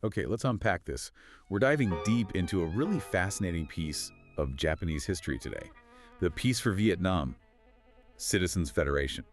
Okay, let's unpack this. We're diving deep into a really fascinating piece of Japanese history today. The Peace for Vietnam, Citizens Federation,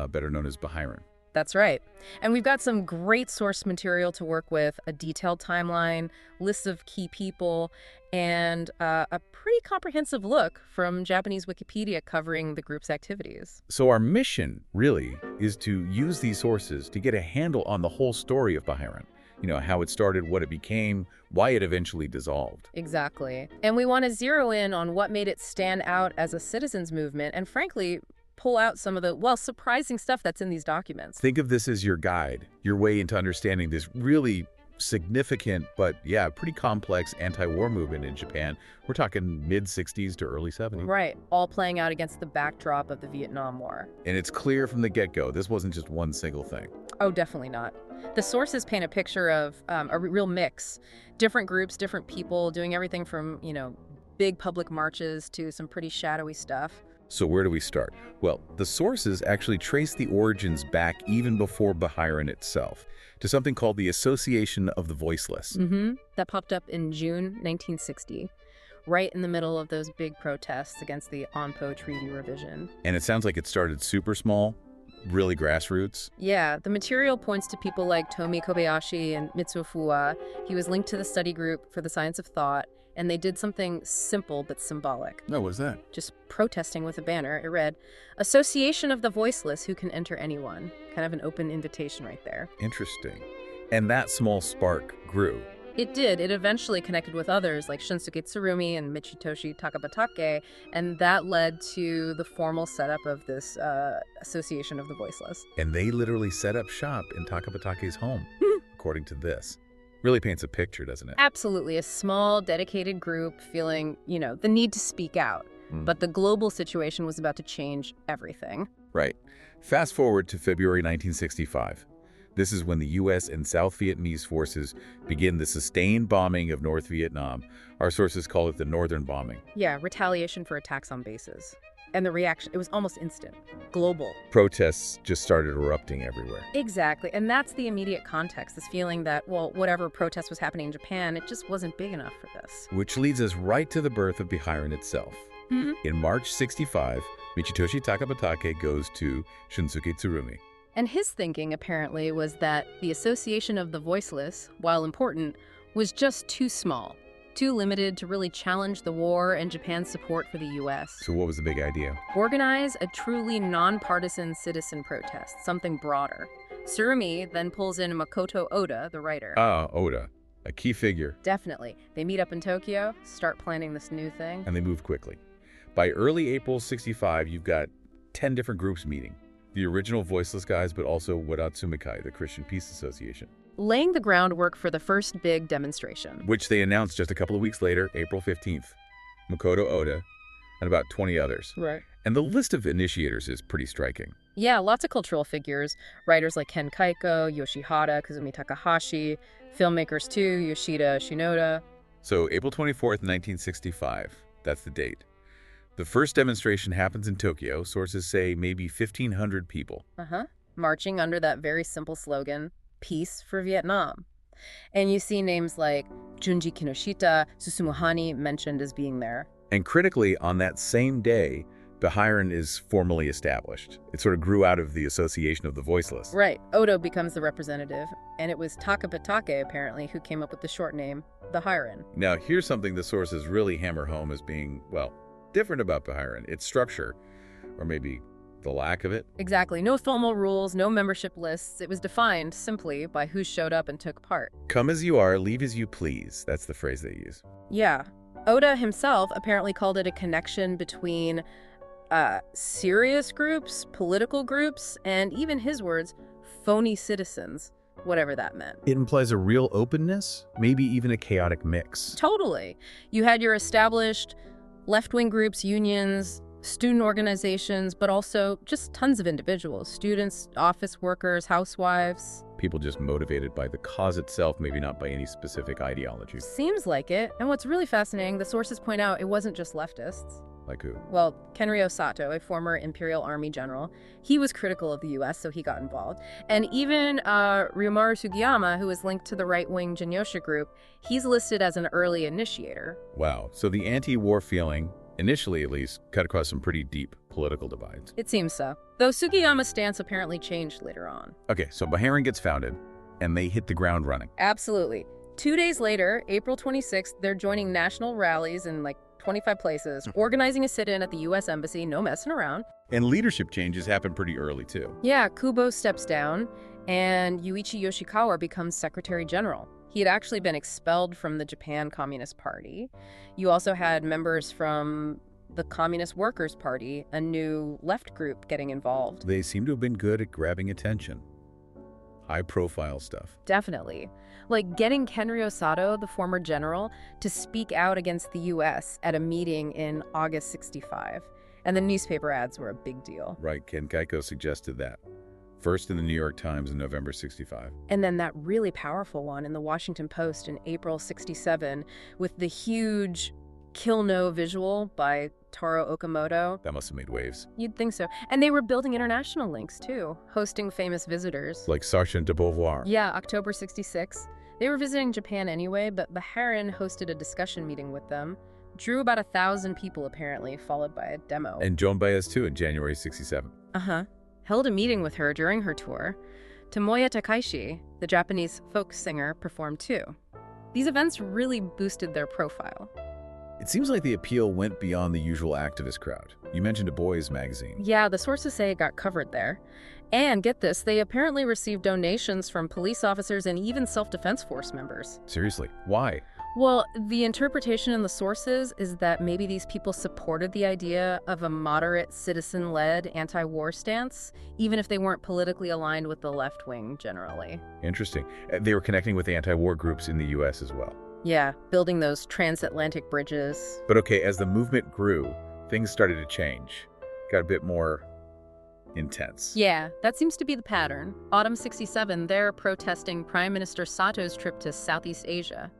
better known as Beheiren. That's right. And we've got some great source material to work with, a detailed timeline, lists of key people, and a pretty comprehensive look from Japanese Wikipedia covering the group's activities. So our mission, really, is to use these sources to get a handle on the whole story of Beheiren. You know, how it started, what it became, why it eventually dissolved. Exactly. And we want to zero in on what made it stand out as a citizens movement and, frankly, pull out some of the, well, surprising stuff that's in these documents. Think of this as your guide, your way into understanding this really significant, but yeah, pretty complex anti-war movement in Japan. We're talking mid-60s to early 70s. Right, all playing out against the backdrop of the Vietnam War. And it's clear from the get-go, this wasn't just one single thing. Oh, definitely not. The sources paint a picture of a real mix. Different groups, different people, doing everything from, big public marches to some pretty shadowy stuff. So where do we start? Well, the sources actually trace the origins back even before Beheiren itself, to something called the Association of the Voiceless. That popped up in June 1960, right in the middle of those big protests against the Onpo Treaty revision. And it sounds like it started super small, really grassroots. Yeah, the material points to people like Tomi Kobayashi and Mitsuo Fuwa. He was linked to the study group for the science of thought, and they did something simple but symbolic. No, what is that? Just protesting with a banner. It read, "Association of the Voiceless who can enter anyone." Kind of an open invitation right there. Interesting. And that small spark grew. It did. It eventually connected with others like Shunsuke Tsurumi and Michitoshi Takabatake, and that led to the formal setup of this Association of the Voiceless. And they literally set up shop in Takabatake's home, according to this. Really paints a picture, doesn't it? Absolutely. A small, dedicated group feeling, the need to speak out. But the global situation was about to change everything. Right. Fast forward to February 1965. This is when the U.S. and South Vietnamese forces begin the sustained bombing of North Vietnam. Our sources call it the Northern Bombing. Yeah, retaliation for attacks on bases. And the reaction, it was almost instant. Global. Protests just started erupting everywhere. Exactly. And that's the immediate context, this feeling that, well, whatever protest was happening in Japan, it just wasn't big enough for this. Which leads us right to the birth of Beheiren itself. In March 65, Michitoshi Takabatake goes to Shunsuke Tsurumi. And his thinking, apparently, was that the Association of the Voiceless, while important, was just too small, too limited to really challenge the war and Japan's support for the U.S. So what was the big idea? Organize a truly nonpartisan citizen protest, something broader. Tsurumi then pulls in Makoto Oda, the writer. Ah, Oda, a key figure. Definitely. They meet up in Tokyo, start planning this new thing. And they move quickly. By early April 65, you've got 10 different groups meeting. The original Voiceless guys, but also Wadatsumikai, the Christian Peace Association. Laying the groundwork for the first big demonstration. Which they announced just a couple of weeks later, April 15th. Makoto Oda and about 20 others. Right. And the list of initiators is pretty striking. Yeah, lots of cultural figures. Writers like Ken Kaiko, Yoshihara, Kazumi Takahashi, filmmakers too, Yoshida Shinoda. So April 24th, 1965, that's the date. The first demonstration happens in Tokyo. Sources say maybe 1,500 people. Marching under that very simple slogan, Peace for Vietnam. And you see names like Junji Kinoshita, Susumu Hani mentioned as being there. And critically, on that same day, Beheiren is formally established. It sort of grew out of the Association of the Voiceless. Right. Odo becomes the representative, and it was Takabatake, apparently, who came up with the short name, Beheiren. Now, here's something the sources really hammer home as being, well, different about Beheiren. Its structure, or maybe the lack of it. Exactly. No formal rules, no membership lists. It was defined simply by who showed up and took part. Come as you are, leave as you please. That's the phrase they use. Yeah. Oda himself apparently called it a connection between serious groups, political groups, and even his words, phony citizens, whatever that meant. It implies a real openness, maybe even a chaotic mix. Totally. You had your established left-wing groups, unions, student organizations, but also just tons of individuals, students, office workers, housewives. People just motivated by the cause itself, maybe not by any specific ideology. Seems like it. And what's really fascinating, the sources point out it wasn't just leftists. Like who? Well, Kenryo Sato, a former Imperial Army general, he was critical of the U.S., so he got involved. And even Ryumaru Sugiyama, who is linked to the right-wing Jinyosha group, he's listed as an early initiator. Wow. So the anti-war feeling, initially at least, cut across some pretty deep political divides. It seems so. Though Sugiyama's stance apparently changed later on. Okay, so Beheiren gets founded, and they hit the ground running. Absolutely. 2 days later, April 26th, they're joining national rallies in 25 places, organizing a sit-in at the U.S. Embassy, no messing around. And leadership changes happen pretty early, too. Yeah, Kubo steps down, and Yuichi Yoshikawa becomes Secretary General. He had actually been expelled from the Japan Communist Party. You also had members from the Communist Workers' Party, a new left group, getting involved. They seem to have been good at grabbing attention. High-profile stuff. Definitely. Like getting Kenryo Sato, the former general, to speak out against the U.S. at a meeting in August 65. And the newspaper ads were a big deal. Right, Ken Kaiko suggested that. First in the New York Times in November 65. And then that really powerful one in the Washington Post in April 67 with the huge Kill No visual by Taro Okamoto. That must have made waves. You'd think so. And they were building international links, too, hosting famous visitors. Like Sergeant de Beauvoir. Yeah, October 66. They were visiting Japan anyway, but Beheiren hosted a discussion meeting with them. Drew about 1,000 people, apparently, followed by a demo. And Joan Baez, too, in January 67. Held a meeting with her during her tour. Tomoya Takaishi, the Japanese folk singer, performed too. These events really boosted their profile. It seems like the appeal went beyond the usual activist crowd. You mentioned a boys' magazine. Yeah, the sources say it got covered there. And get this, they apparently received donations from police officers and even self-defense force members. Seriously, why? Well, the interpretation in the sources is that maybe these people supported the idea of a moderate, citizen-led anti-war stance, even if they weren't politically aligned with the left wing generally. Interesting. They were connecting with anti-war groups in the U.S. as well. Yeah, building those transatlantic bridges. But okay, as the movement grew, things started to change. Got a bit more intense. Yeah, that seems to be the pattern. Autumn 67, they're protesting Prime Minister Sato's trip to Southeast Asia.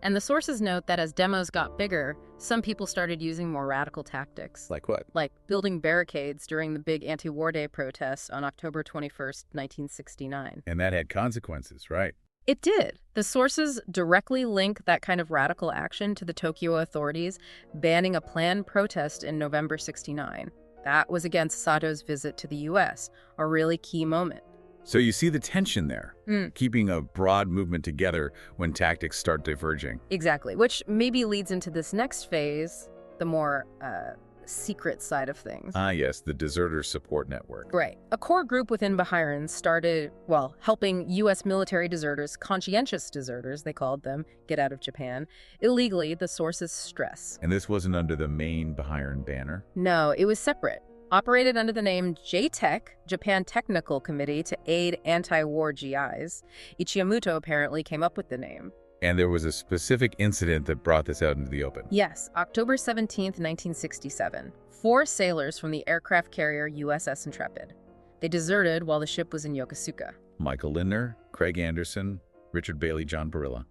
And the sources note that as demos got bigger, some people started using more radical tactics. Like what? Like building barricades during the big anti-war day protests on October 21st, 1969. And that had consequences, right? It did. The sources directly link that kind of radical action to the Tokyo authorities banning a planned protest in November 69. That was against Sato's visit to the U.S., a really key moment. So you see the tension there, keeping a broad movement together when tactics start diverging. Exactly, which maybe leads into this next phase, the more secret side of things. Ah, yes, the Deserter Support Network. Right. A core group within Beheiren started, helping U.S. military deserters, conscientious deserters, they called them, get out of Japan, illegally, the sources stress. And this wasn't under the main Beheiren banner? No, it was separate. Operated under the name JTEC, Japan Technical Committee to Aid Anti-War GIs. Ichiyamuto apparently came up with the name. And there was a specific incident that brought this out into the open. Yes, October 17th, 1967. 4 sailors from the aircraft carrier USS Intrepid. They deserted while the ship was in Yokosuka. Michael Lindner, Craig Anderson, Richard Bailey, John Barilla,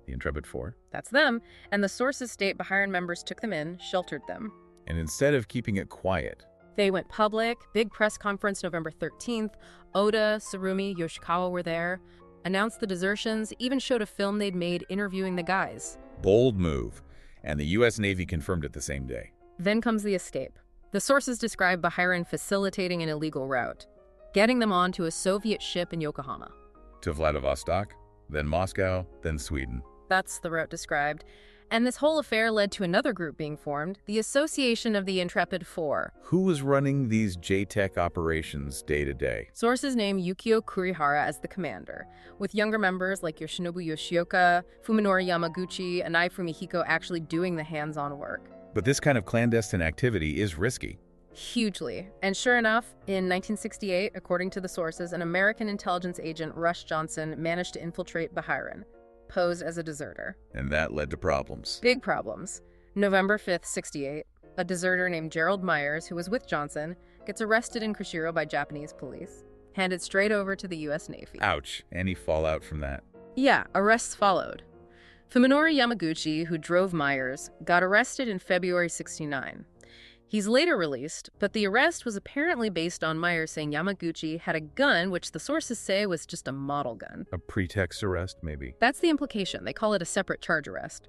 the Intrepid 4. That's them. And the sources state Beheiren members took them in, sheltered them. And instead of keeping it quiet, they went public, big press conference November 13th. Oda, Tsurumi, Yoshikawa were there, announced the desertions, even showed a film they'd made interviewing the guys. Bold move. And the U.S. Navy confirmed it the same day. Then comes the escape. The sources describe Beheiren facilitating an illegal route, getting them onto a Soviet ship in Yokohama. To Vladivostok, then Moscow, then Sweden. That's the route described. And this whole affair led to another group being formed, the Association of the Intrepid Four. Who was running these JTEC operations day to day? Sources name Yukio Kurihara as the commander, with younger members like Yoshinobu Yoshioka, Fuminori Yamaguchi, and Naifumi Hiko actually doing the hands-on work. But this kind of clandestine activity is risky. Hugely. And sure enough, in 1968, according to the sources, an American intelligence agent, Rush Johnson, managed to infiltrate Beheiren, posed as a deserter. And that led to problems. Big problems. November 5th, 68, a deserter named Gerald Myers, who was with Johnson, gets arrested in Kushiro by Japanese police, handed straight over to the U.S. Navy. Ouch. Any fallout from that? Yeah, arrests followed. Fuminori Yamaguchi, who drove Myers, got arrested in February 69. He's later released, but the arrest was apparently based on Myers saying Yamaguchi had a gun, which the sources say was just a model gun. A pretext arrest, maybe? That's the implication. They call it a separate charge arrest.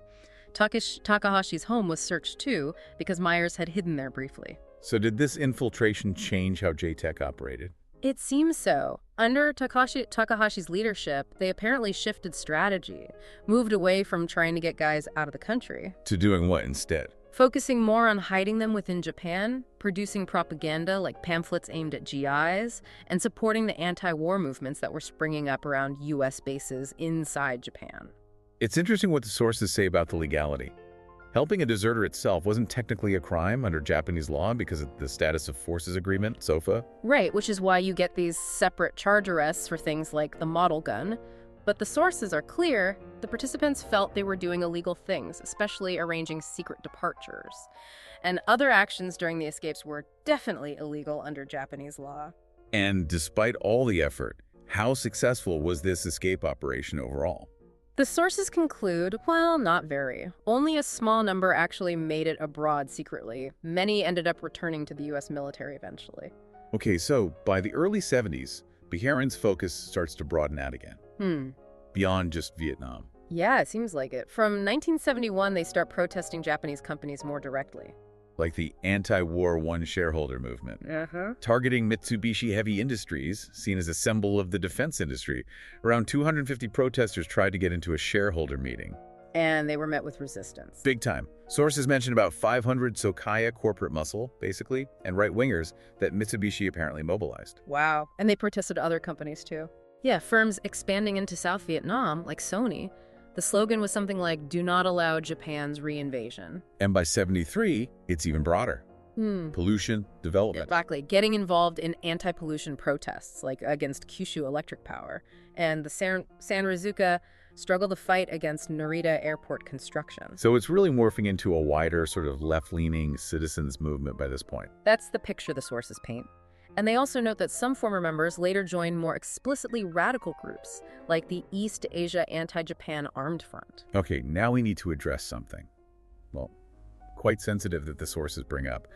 Takahashi's home was searched too, because Myers had hidden there briefly. So did this infiltration change how J-Tech operated? It seems so. Under Takahashi's leadership, they apparently shifted strategy, moved away from trying to get guys out of the country. To doing what instead? Focusing more on hiding them within Japan, producing propaganda like pamphlets aimed at GIs, and supporting the anti-war movements that were springing up around U.S. bases inside Japan. It's interesting what the sources say about the legality. Helping a deserter itself wasn't technically a crime under Japanese law because of the status of forces agreement, SOFA. Right, which is why you get these separate charge arrests for things like the model gun. But the sources are clear. The participants felt they were doing illegal things, especially arranging secret departures. And other actions during the escapes were definitely illegal under Japanese law. And despite all the effort, how successful was this escape operation overall? The sources conclude, well, not very. Only a small number actually made it abroad secretly. Many ended up returning to the U.S. military eventually. Okay, so by the early 70s, Beheiren's focus starts to broaden out again. Beyond just Vietnam. Yeah, it seems like it. From 1971, they start protesting Japanese companies more directly. Like the anti-war one shareholder movement. Targeting Mitsubishi Heavy Industries, seen as a symbol of the defense industry. Around 250 protesters tried to get into a shareholder meeting. And they were met with resistance. Big time. Sources mention about 500 Sokaya corporate muscle, basically, and right-wingers that Mitsubishi apparently mobilized. Wow. And they protested other companies too. Yeah, firms expanding into South Vietnam, like Sony. The slogan was something like, "Do not allow Japan's reinvasion." And by 73, it's even broader. Pollution, development. Exactly. Getting involved in anti-pollution protests, like against Kyushu Electric Power. And the Sanrizuka struggle to fight against Narita Airport construction. So it's really morphing into a wider, sort of left-leaning citizens movement by this point. That's the picture the sources paint. And they also note that some former members later joined more explicitly radical groups, like the East Asia Anti-Japan Armed Front. Okay, now we need to address something. Well, quite sensitive that the sources bring up,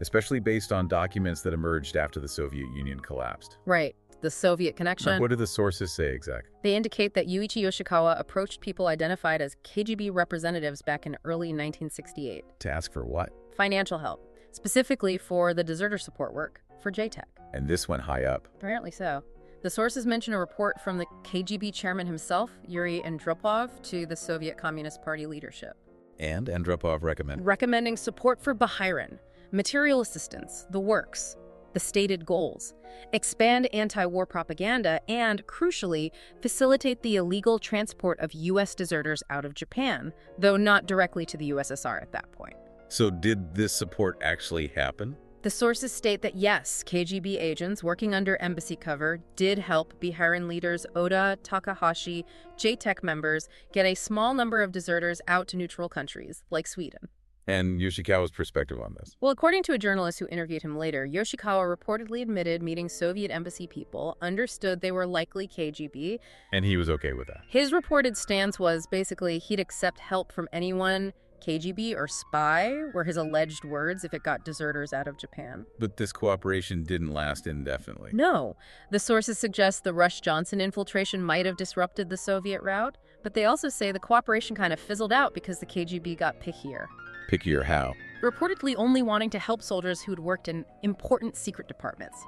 especially based on documents that emerged after the Soviet Union collapsed. Right, the Soviet connection. What do the sources say exactly? They indicate that Yuichi Yoshikawa approached people identified as KGB representatives back in early 1968. To ask for what? Financial help, specifically for the deserter support work for J-Tech. And this went high up. Apparently so. The sources mention a report from the KGB chairman himself, Yuri Andropov, to the Soviet Communist Party leadership. And Andropov recommending support for Beheiren, material assistance, the works, the stated goals, expand anti-war propaganda, and, crucially, facilitate the illegal transport of U.S. deserters out of Japan, though not directly to the USSR at that point. So did this support actually happen? The sources state that yes, KGB agents working under embassy cover did help Beheiren leaders Oda, Takahashi, J-Tech members get a small number of deserters out to neutral countries, like Sweden. And Yoshikawa's perspective on this? Well, according to a journalist who interviewed him later, Yoshikawa reportedly admitted meeting Soviet embassy people, understood they were likely KGB. And he was okay with that? His reported stance was basically he'd accept help from anyone KGB or spy were his alleged words if it got deserters out of Japan. But this cooperation didn't last indefinitely. No. The sources suggest the Rush-Johnson infiltration might have disrupted the Soviet route, but they also say the cooperation kind of fizzled out because the KGB got pickier. Pickier how? Reportedly only wanting to help soldiers who'd worked in important secret departments,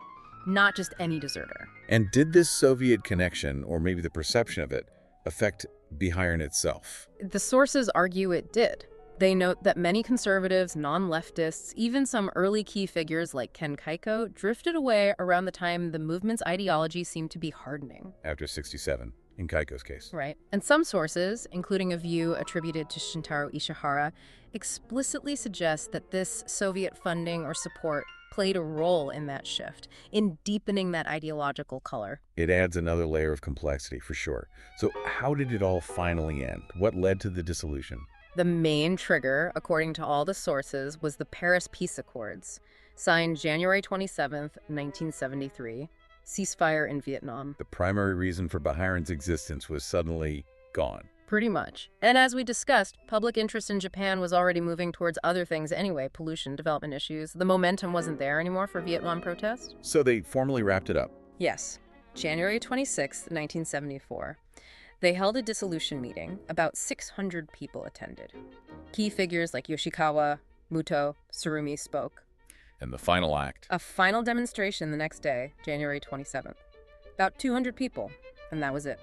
not just any deserter. And did this Soviet connection, or maybe the perception of it, affect Beheiren itself? The sources argue it did. They note that many conservatives, non-leftists, even some early key figures like Ken Kaiko, drifted away around the time the movement's ideology seemed to be hardening. After 67, in Kaiko's case. Right. And some sources, including a view attributed to Shintaro Ishihara, explicitly suggest that this Soviet funding or support played a role in that shift, in deepening that ideological color. It adds another layer of complexity, for sure. So how did it all finally end? What led to the dissolution? The main trigger, according to all the sources, was the Paris Peace Accords, signed January 27th, 1973, ceasefire in Vietnam. The primary reason for Beheiren's existence was suddenly gone. Pretty much. And as we discussed, public interest in Japan was already moving towards other things anyway, pollution, development issues. The momentum wasn't there anymore for Vietnam protest. So they formally wrapped it up. Yes. January 26, 1974. They held a dissolution meeting. About 600 people attended. Key figures like Yoshikawa, Muto, Tsurumi spoke. And the final act. A final demonstration the next day, January 27th. About 200 people, and that was it.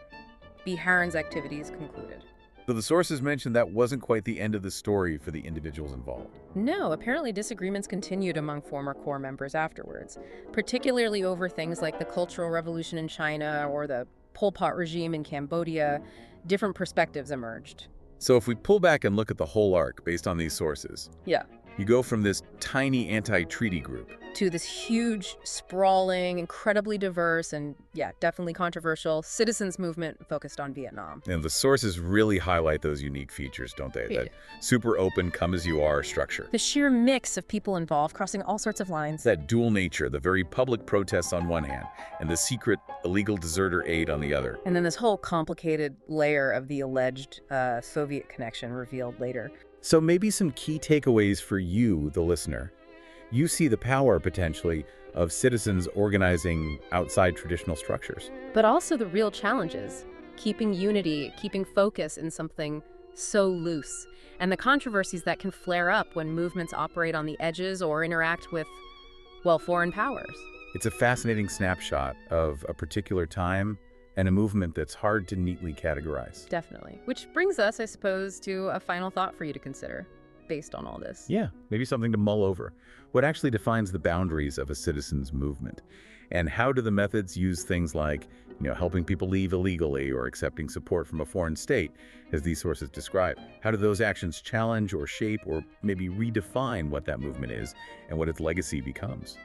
Beheiren's activities concluded. So the sources mentioned that wasn't quite the end of the story for the individuals involved. No, apparently disagreements continued among former core members afterwards, particularly over things like the Cultural Revolution in China or the Pol Pot regime in Cambodia. Different perspectives emerged. So if we pull back and look at the whole arc based on these sources, Yeah. you go from this tiny anti-treaty group To this huge, sprawling, incredibly diverse, and yeah, definitely controversial citizens movement focused on Vietnam. and the sources really highlight those unique features, don't they? Yeah. That super open, come-as-you-are structure. The sheer mix of people involved crossing all sorts of lines. That dual nature, the very public protests on one hand, and the secret illegal deserter aid on the other. And then this whole complicated layer of the alleged Soviet connection revealed later. So maybe some key takeaways for you, the listener. You see the power, potentially, of citizens organizing outside traditional structures. But also the real challenges. Keeping unity, keeping focus in something so loose. And the controversies that can flare up when movements operate on the edges or interact with, well, foreign powers. It's a fascinating snapshot of a particular time and a movement that's hard to neatly categorize. Definitely. Which brings us, I suppose, to a final thought for you to consider based on all this. Yeah, maybe something to mull over. What actually defines the boundaries of a citizens' movement? And how do the methods use things like, helping people leave illegally or accepting support from a foreign state, as these sources describe? How do those actions challenge or shape or maybe redefine what that movement is and what its legacy becomes?